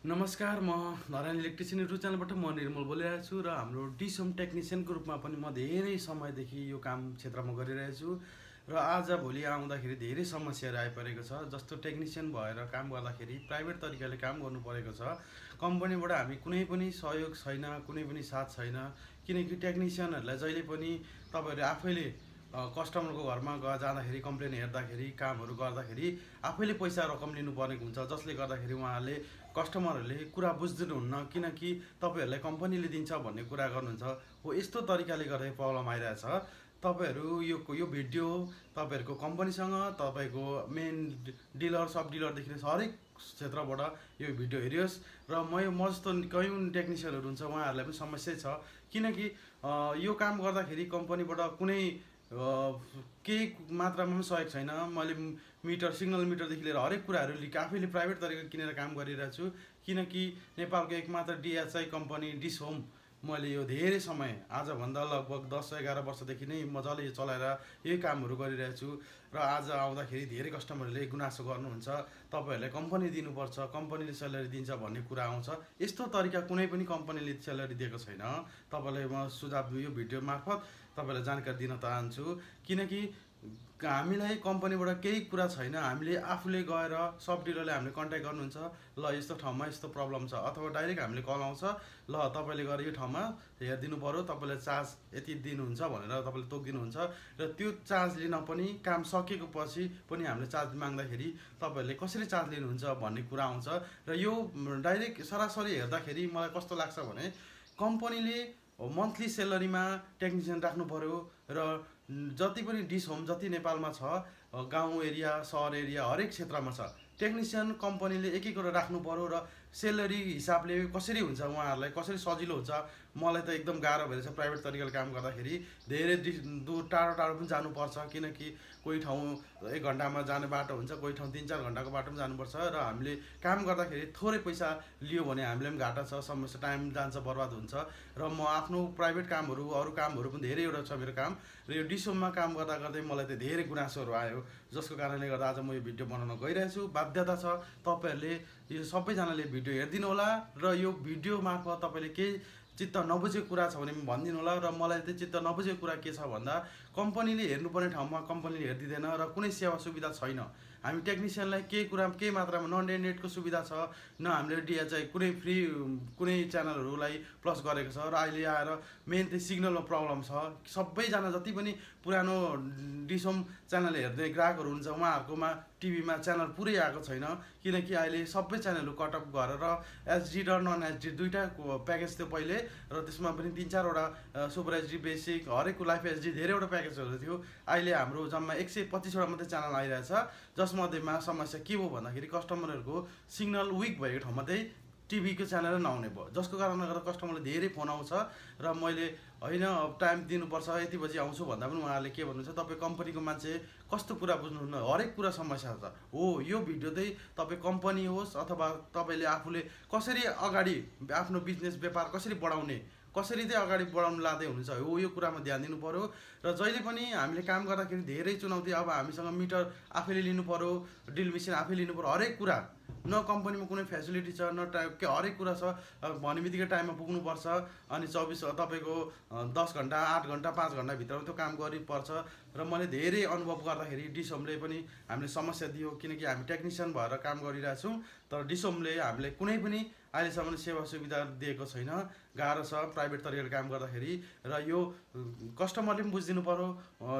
नमस्कार, म Narayan electrician YouTube च्यानलबाट म निर्मल बोलिरहेको छु र हाम्रो डिसोम टेक्निसियनको रूपमा पनि म धेरै समयदेखि यो काम क्षेत्रमा गरिरहेको छु र आज भोलि आउँदाखेरि धेरै समस्याहरू आइपरेको छ। जस्तो टेक्निसियन भएर काम गर्दाखेरि प्राइभेट तरिकाले काम गर्नु परेको छ। कम्पनीबाट हामी कुनै पनि सहयोग छैन, कुनै पनि साथ छैन, किनकि टेक्निसियनहरूलाई जहिले पनि तपाईँहरू आफैले कस्टमरको घरमा जाँदाखेरि कम्प्लेन हेर्दाखेरि कामहरू गर्दाखेरि आफैले पैसा रकम लिनुपर्ने हुन्छ, जसले गर्दाखेरि उहाँहरूले कस्टमरहरूले कुरा बुझ्दिनुहुन्न, किनकि तपाईँहरूलाई कम्पनीले दिन्छ भन्ने कुरा गर्नुहुन्छ। हो यस्तो तरिकाले गर्दा प्रब्लम आइरहेछ। तपाईँहरू यो भिडियो तपाईँहरूको कम्पनीसँग, तपाईँको मेन डिलर सब डिलरदेखि हरेक क्षेत्रबाट यो भिडियो हेरियोस् र म जस्तो कयौँ टेक्निसियनहरू हुन्छ उहाँहरूलाई पनि समस्या छ, किनकि यो काम गर्दाखेरि कम्पनीबाट कुनै केही मात्रामा पनि सहयोग छैन। मैले मिटर सिग्नल मिटरदेखि लिएर हरेक कुराहरू आफैले प्राइभेट तरिकाले किनेर काम गरिरहेको छु, किनकि नेपालको एकमात्र डिएचआई कम्पनी डिसोम मैले यो धेरै समय आजभन्दा लगभग 10-11 वर्षदेखि नै मजाले यो चलाएर यही कामहरू गरिरहेको छु र आज आउँदाखेरि धेरै कस्टमरहरूले गुनासो गर्नुहुन्छ, तपाईँहरूले कम्पनी दिनुपर्छ, कम्पनीले स्यालेरी दिन्छ भन्ने कुरा आउँछ। यस्तो तरिका कुनै पनि कम्पनीले स्यालेरी दिएको छैन। तपाईँलाई म सुझाव यो भिडियो मार्फत तपाईँलाई जानकारी दिन चाहन्छु, किनकि हामीलाई कम्पनीबाट केही कुरा छैन। हामीले आफूले गएर सब डिलरले हामीले कन्ट्याक्ट गर्नुहुन्छ, ल यस्तो ठाउँमा यस्तो प्रब्लम छ, अथवा डाइरेक्ट हामीले कल आउँछ, ल तपाईँले गएर यो ठाउँमा हेरिदिनु पऱ्यो, तपाईँले चार्ज यति दिनुहुन्छ भनेर तपाईँले तोकिदिनुहुन्छ र त्यो चार्ज लिन पनि काम सकेको पछि पनि हामीले चार्ज माग्दाखेरि तपाईँहरूले कसरी चार्ज लिनुहुन्छ भन्ने कुरा आउँछ। र यो डाइरेक्ट सरासरी हेर्दाखेरि मलाई कस्तो लाग्छ भने कम्पनीले मन्थली सेलरीमा टेक्निसियन राख्नु पऱ्यो र जति पनि डिसोम जति नेपालमा छ, गाउँ एरिया सहर एरिया हरेक क्षेत्रमा छ, टेक्निसियन कम्पनीले एक एकवटा राख्नु पऱ्यो र सेलरी हिसाबले कसरी हुन्छ, उहाँहरूलाई कसरी सजिलो हुन्छ। मलाई त एकदम गाह्रो भइरहेछ प्राइभेट तरिकाले काम गर्दाखेरि। धेरै दूर टाढो टाढो पनि जानुपर्छ, किनकि कोही ठाउँ 1 घन्टामा जाने बाटो हुन्छ, कोही ठाउँ 3-4 घन्टाको बाटो पनि जानुपर्छ र हामीले काम गर्दाखेरि थोरै पैसा लियो भने हामीलाई पनि घाटा छ, समस्या टाइम जान्छ, बर्बाद हुन्छ। र म आफ्नो प्राइभेट कामहरू अरू कामहरू पनि धेरैवटा छ मेरो काम, र यो डिसोममा काम गर्दा गर्दै मलाई त धेरै गुनासोहरू आयो, जसको कारणले गर्दा आज म यो भिडियो बनाउन गइरहेको छु। बाध्यता छ तपाईँहरूले यो सबैजनाले भिडियो हेरिदिनु होला र यो भिडियो मार्फत तपाईँले केही चित्त नबुझेको कुरा छ भने भनिदिनु होला। र मलाई चाहिँ चित्त नबुझेको कुरा के छ भन्दा कम्पनीले हेर्नुपर्ने ठाउँमा कम्पनीले हेरिदिँदैन र कुनै सेवा सुविधा छैन। हामी टेक्निसियनलाई केही मात्रामा न नेटको सुविधा छ, न हामीले डिएचआई कुनै फ्री कुनै च्यानलहरूलाई प्लस गरेको छ, र अहिले आएर मेन चाहिँ सिग्नलमा प्रब्लम छ। सबैजना जति पनि पुरानो डिसोम च्यानल हेर्ने ग्राहकहरू हुन्छ उहाँहरूकोमा टिभीमा च्यानल पुरै आएको छैन, किनकि अहिले सबै च्यानलहरू कटअप गरेर एचडी र नन एचडी दुईवटा प्याकेज थियो पहिले, र त्यसमा पनि 3-4वटा सुपर एचडी बेसिक हरेकको लाइफ एचडी धेरैवटा प्याकेजहरू थियो। अहिले हाम्रो जम्मा 125वटा मात्रै च्यानल आइरहेछ, जसमध्येमा समस्या के हो भन्दाखेरि कस्टमरहरूको सिग्नल विक भएको ठाउँमा चाहिँ टिभीको च्यानल नआउने भयो, जसको कारणले गर्दा कस्टमरले धेरै फोन आउँछ र मैले होइन टाइम दिनुपर्छ यति बजी आउँछु भन्दा पनि उहाँहरूले के भन्नुहुन्छ, तपाईँ कम्पनीको मान्छे कस्तो कुरा बुझ्नुहुन्न, हरेक कुरा समस्या छ। हो यो भिडियो चाहिँ तपाईँ कम्पनी होस् अथवा तपाईँले आफूले कसरी अगाडि आफ्नो बिजनेस व्यापार कसरी बढाउने, कसरी चाहिँ अगाडि बढाउनु लाँदै हुनुहुन्छ, हो यो कुरामा ध्यान दिनु पऱ्यो। र जहिले पनि हामीले काम गर्दाखेरि धेरै चुनौती, अब हामीसँग मिटर आफैले लिनु पऱ्यो, ड्रिल मेसिन आफै लिनु पऱ्यो, हरेक कुरा, न कम्पनीमा कुनै फेसिलिटी छ न के हरेक कुरा छ। भन्ने बित्तिकै टाइममा पुग्नुपर्छ, अनि 24 तपाईँको 10 घन्टा 8 घन्टा 5 घन्टाभित्रमा त्यो काम गर्नुपर्छ। र मैले धेरै अनुभव गर्दाखेरि डिसोमले पनि हामीले समस्या दियो, किनकि हामी टेक्निसियन भएर काम गरिरहेछौँ, तर डिसोमले हामीले कुनै पनि अहिलेसम्म सेवा सुविधा दिएको छैन। गाह्रो छ प्राइभेट तरिकाले काम गर्दाखेरि, र यो कस्टमरले पनि बुझिदिनु पऱ्यो।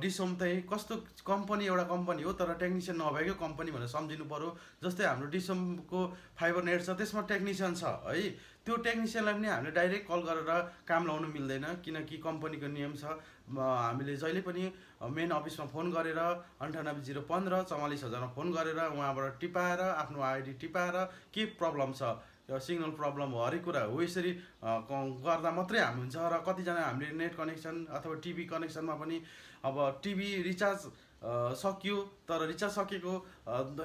डिसोम चाहिँ कस्तो कम्पनी, एउटा कम्पनी हो तर टेक्निसियन नभएको कम्पनी भनेर सम्झिनु पऱ्यो। जस्तै हाम्रो डिसोमको फाइबर नेट छ, त्यसमा टेक्निसियन छ है, त्यो टेक्निसियनलाई पनि हामीले डाइरेक्ट कल गरेर काम लाउनु मिल्दैन, किनकि कम्पनीको नियम छ। हामीले जहिले पनि मेन अफिसमा फोन गरेर 98015 44,000मा फोन गरेर उहाँबाट टिपाएर आफ्नो आइडी टिपाएर के प्रब्लम छ, सिग्नल प्रब्लम हो, हरेक कुरा हो, यसरी गर्दा मात्रै हामी हुन्छ। र कतिजना हामीले नेट कनेक्सन अथवा टिभी कनेक्सनमा पनि अब टिभी रिचार्ज सकियो, तर रिचार्ज सकेको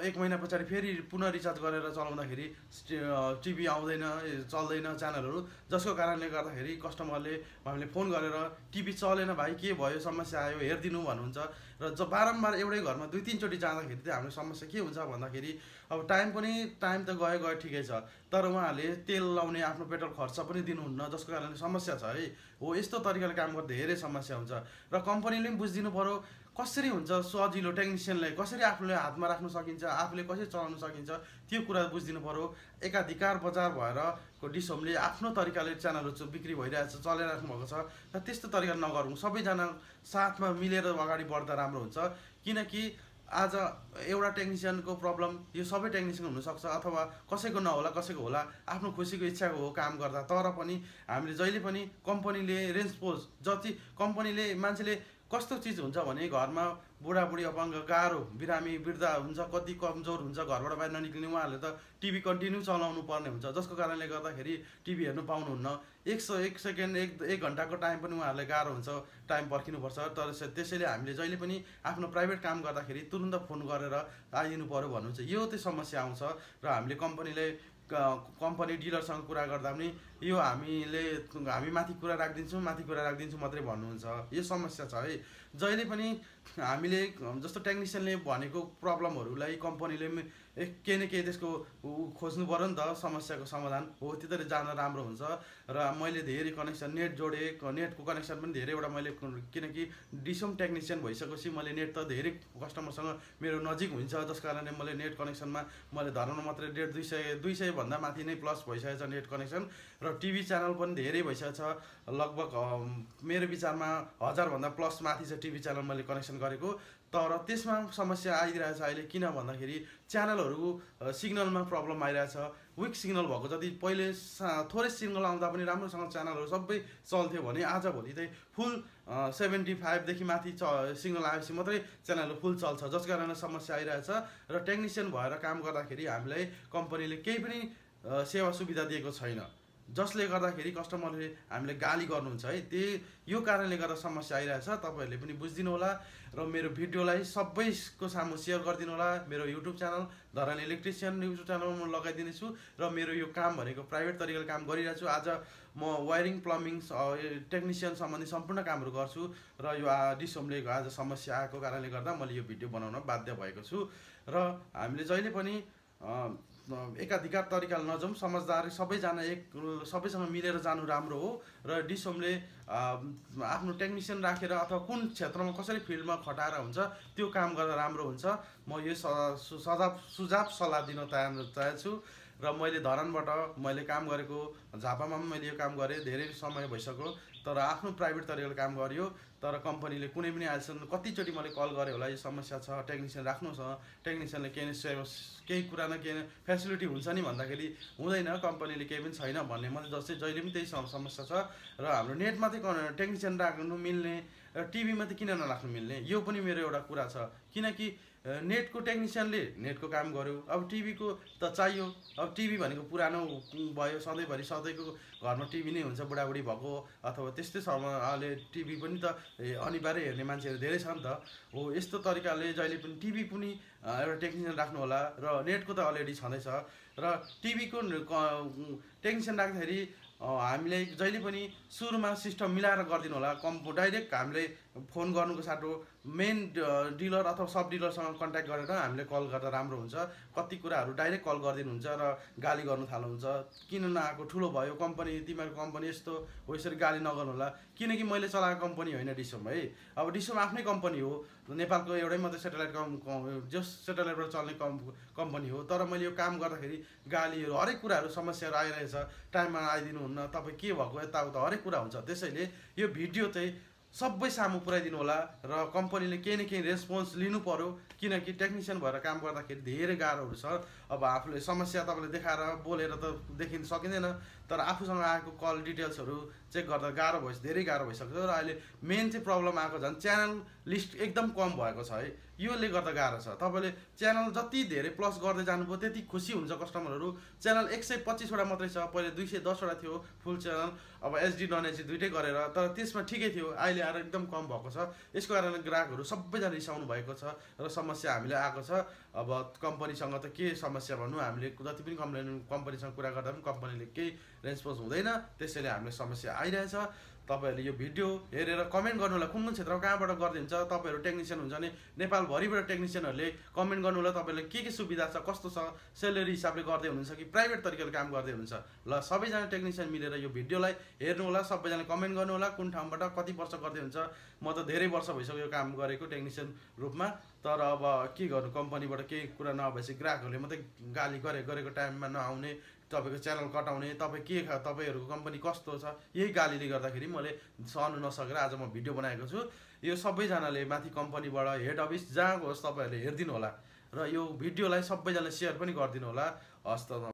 1 महिना पछाडि फेरि पुनः रिचार्ज गरेर चलाउँदाखेरि टिभी आउँदैन, चल्दैन च्यानलहरू, जसको कारणले गर्दाखेरि कस्टमरले हामीले फोन गरेर टिभी चलेन भाइ, के भयो, समस्या आयो, हेरिदिनु भन्नुहुन्छ। र बारम्बार एउटै घरमा 2-3 चोटि जाँदाखेरि चाहिँ हाम्रो समस्या के हुन्छ भन्दाखेरि अब टाइम त गयो ठिकै छ, तर उहाँहरूले तेल लाउने आफ्नो पेट्रोल खर्च पनि दिनुहुन्न, जसको कारणले समस्या छ है। हो यस्तो तरिकाले काम गर्दा धेरै समस्या हुन्छ र कम्पनीले पनि बुझिदिनु पऱ्यो कसरी हुन्छ सजिलो, टेक्निसियनलाई कसरी आफूले हातमा राख्न सकिन्छ, आफूले कसरी चलाउन सकिन्छ त्यो कुरा बुझिदिनु पऱ्यो। एकाधिकार बजार भएर डिसोमले आफ्नो तरिकाले च्यानलहरू बिक्री भइरहेछ, चलाइराख्नु भएको छ र त्यस्तो तरिकाले नगरौँ, सबैजना साथमा मिलेर अगाडि बढ्दा राम्रो हुन्छ। किनकि आज एउटा टेक्निसियनको प्रब्लम यो सबै टेक्निसियन हुनसक्छ अथवा कसैको नहोला, कसैको होला, आफ्नो खुसीको इच्छाको हो काम गर्दा। तर पनि हामीले जहिले पनि कम्पनीले रेस्पोन्स जति कम्पनीले मान्छेले कस्तो चिज हुन्छ भने घरमा बुढाबुढी अपाङ्ग गाह्रो बिरामी वृद्ध हुन्छ, कति कमजोर हुन्छ, घरबाट बाहिर ननिक्लिने, उहाँहरूले त टिभी कन्टिन्यू चलाउनु पर्ने हुन्छ, जसको कारणले गर्दाखेरि टिभी हेर्नु पाउनुहुन्न। 1 सेकेन्ड 1 घन्टाको टाइम पनि उहाँहरूलाई गाह्रो हुन्छ, टाइम पर्खिनुपर्छ। तर त्यसैले हामीले जहिले पनि आफ्नो प्राइभेट काम गर्दाखेरि तुरुन्त फोन गरेर आइदिनु पऱ्यो भन्नुहुन्छ। यो चाहिँ समस्या आउँछ र हामीले कम्पनी डिलरसँग कुरा गर्दा पनि यो हामी माथि कुरा राखिदिन्छौँ मात्रै भन्नुहुन्छ। यो समस्या छ है। जहिले पनि हामीले जस्तो टेक्निसियनले भनेको प्रब्लमहरूलाई कम्पनीले केही न केही त्यसको खोज्नु पऱ्यो नि त, समस्याको समाधान हो त्यतै जान राम्रो हुन्छ। र मैले धेरै कनेक्सन नेटको कनेक्सन पनि धेरैवटा मैले, किनकि डिसोम टेक्निसियन भइसकेपछि मैले नेट त धेरै कस्टमरसँग मेरो नजिक हुन्छ, जस कारणले मैले नेट कनेक्सनमा मैले धरानमा मात्रै 150-200 भन्दा माथि नै प्लस भइसकेको छ नेट कनेक्सन। र टिभी च्यानल पनि धेरै भइसकेको छ, लगभग मेरो विचारमा 1000 भन्दा प्लस माथि छ टिभी च्यानल मैले कनेक्सन गरेको। तर त्यसमा समस्या आइरहेछ अहिले, किन भन्दाखेरि च्यानलहरू सिग्नलमा प्रब्लम आइरहेछ। विक सिग्नल भएको जति पहिले थोरै सिग्नल आउँदा पनि राम्रोसँग च्यानलहरू सबै चल्थ्यो भने आजभोलि चाहिँ फुल 75देखि माथि सिग्नल आएपछि मात्रै च्यानलहरू फुल चल्छ, जस कारणले समस्या आइरहेछ। र टेक्निसियन भएर काम गर्दाखेरि हामीलाई कम्पनीले केही पनि सेवा सुविधा दिएको छैन, जसले गर्दाखेरि कस्टमरले हामीलाई गाली गर्नुहुन्छ है। यो कारणले गर्दा समस्या आइरहेछ। तपाईँहरूले पनि बुझिदिनु होला र मेरो भिडियोलाई सबैको सामु सेयर गरिदिनु होला। मेरो YouTube channel Dharan electrician YouTube च्यानलमा लगाइदिनेछु र मेरो यो काम भनेको प्राइभेट तरिकाले काम गरिरहेको छु। आज म वायरिङ, प्लम्बिङ, टेक्निसियन सम्बन्धी सम्पूर्ण कामहरू गर्छु र यो डिसोमले आज समस्या आएको कारणले गर्दा मैले यो भिडियो बनाउन बाध्य भएको छु। र हामीले जहिले पनि एकाधिकार तरिकाले नजाउँ, समझदारी सबैसँग मिलेर जानु राम्रो हो। र डिसोमले आफ्नो टेक्निसियन राखेर अथवा कुन क्षेत्रमा कसरी फिल्डमा खटाएर हुन्छ त्यो काम गर्दा राम्रो हुन्छ। म यो सुझाव सल्लाह दिन चाहन्छु। र मैले धरानबाट मैले काम गरेको, झापामा पनि मैले यो काम गरेँ, धेरै समय भइसक्यो, तर आफ्नो प्राइभेट तरिकाले काम गरियो। तर कम्पनीले कुनै पनि अहिलेसम्म कतिचोटि मैले कल गरेँ होला, यो समस्या छ, टेक्निसियन राख्नुहोस्, टेक्निसियनले केही कुरा न केही फेसिलिटी हुन्छ नि भन्दाखेरि हुँदैन, कम्पनीले केही पनि छैन भन्ने मैले जहिले पनि त्यही समस्या छ। र हाम्रो नेटमा चाहिँ टेक्निसियन राख्नु मिल्ने र टिभीमा चाहिँ किन नराख्नु मिल्ने, यो पनि मेरो एउटा कुरा छ। किनकि नेटको टेक्निसियनले नेटको काम गर्यो, अब टिभीको त चाहियो। अब टिभी भनेको पुरानो भयो, सधैँको घरमा टिभी नै हुन्छ, बुढाबुढी भएको अथवा त्यस्तै समयले टिभी पनि त अनिवार्य हेर्ने मान्छेहरू धेरै छ नि त। हो यस्तो तरिकाले जहिले पनि टिभी पनि एउटा टेक्निसियन राख्नु होला। र नेटको त अलरेडी छँदैछ। र टिभीको टेक्निसियन राख्दाखेरि हामीले जहिले पनि सुरुमा सिस्टम मिलाएर गरिदिनु होला। डाइरेक्ट हामीले फोन गर्नुको साटो मेन डिलर अथवा सब डिलरसँग कन्ट्याक्ट गरेर हामीले कल गर्दा राम्रो हुन्छ। कति कुराहरू डाइरेक्ट कल गरिदिनुहुन्छ र गाली गर्नु थाल्नुहुन्छ, किन नआएको, ठुलो भयो कम्पनी, तिमीहरूको कम्पनी यस्तो हो, यसरी गाली नगर्नु होला। किनकि मैले चलाएको कम्पनी होइन डिसोम है। अब डिसोम आफ्नै कम्पनी हो, नेपालको एउटै मात्रै सेटेलाइट जस सेटेलाइटबाट चल्ने कम्पनी हो। तर मैले यो काम गर्दाखेरि गालीहरू, हरेक कुराहरू, समस्याहरू आइरहेछ, टाइममा आइदिनुहुन्न, तपाईँ के भएको, यताउता हरेक कुरा हुन्छ। त्यसैले यो भिडियो चाहिँ सबै सामु पुऱ्याइदिनु होला र कम्पनीले केही न केही रेस्पोन्स लिनु पर्यो। किनकि टेक्निसियन भएर काम गर्दाखेरि धेरै गाह्रोहरू छ। अब आफूले समस्या तपाईँले देखाएर बोलेर त देखिन सकिँदैन, तर आफूसँग आएको कल डिटेल्सहरू चेक गर्दा धेरै गाह्रो भइसक्छ। र अहिले मेन चाहिँ प्रब्लम आएको झन् च्यानल लिस्ट एकदम कम भएको छ है, योले गर्दा गाह्रो छ। तपाईँले च्यानल जति धेरै प्लस गर्दै जानुभयो त्यति खुसी हुन्छ कस्टमरहरू। च्यानल 125वटा मात्रै छ, पहिले 210वटा थियो फुल च्यानल, अब एचडी नन एचडी दुइटै गरेर, तर त्यसमा ठिकै थियो, अहिले आएर एकदम कम भएको छ। यसको कारणले ग्राहकहरू सबैजना रिसाउनु भएको छ र समस्या हामीलाई आएको छ। अब कम्पनीसँग त के समस्या भन्नु, हामीले जति पनि कम्पनीसँग कुरा गर्दा पनि कम्पनीले केही रेस्पोन्स हुँदैन, त्यसैले हामीलाई समस्या आइरहेछ। तपाईँहरूले यो भिडियो हेरेर कमेन्ट गर्नु होला कुन क्षेत्रमा कहाँबाट गर्दै हुन्छ। तपाईँहरू टेक्निसियन हुन्छ भने नेपालभरिबाट टेक्निसियनहरूले कमेन्ट गर्नु होला तपाईँलाई के सुविधा छ, कस्तो छ, सेलेरी हिसाबले गर्दै हुनुहुन्छ कि प्राइभेट तरिकाले काम गर्दै हुनुहुन्छ। ल सबैजना टेक्निसियन मिलेर यो भिडियोलाई हेर्नु होला, सबैजना कमेन्ट गर्नु होला कुन ठाउँबाट कति वर्ष गर्दै हुन्छ। म त धेरै वर्ष भइसक्यो काम गरेको टेक्निसियन रूपमा, तर अब के गर्नु, कम्पनीबाट केही कुरा नभएपछि ग्राहकहरूले मात्रै गाली गरेको टाइममा नआउने, तपाईँको च्यानल कटाउने, तपाईँहरूको कम्पनी कस्तो छ, यही गालीले गर्दाखेरि मैले सहनु नसकेर आज म भिडियो बनाएको छु। यो सबैजनाले माथि कम्पनीबाट हेड अफिस जहाँ होस् तपाईँहरूले हेरिदिनु होला र यो भिडियोलाई सबैजनाले सेयर पनि गरिदिनु होला। हस् त।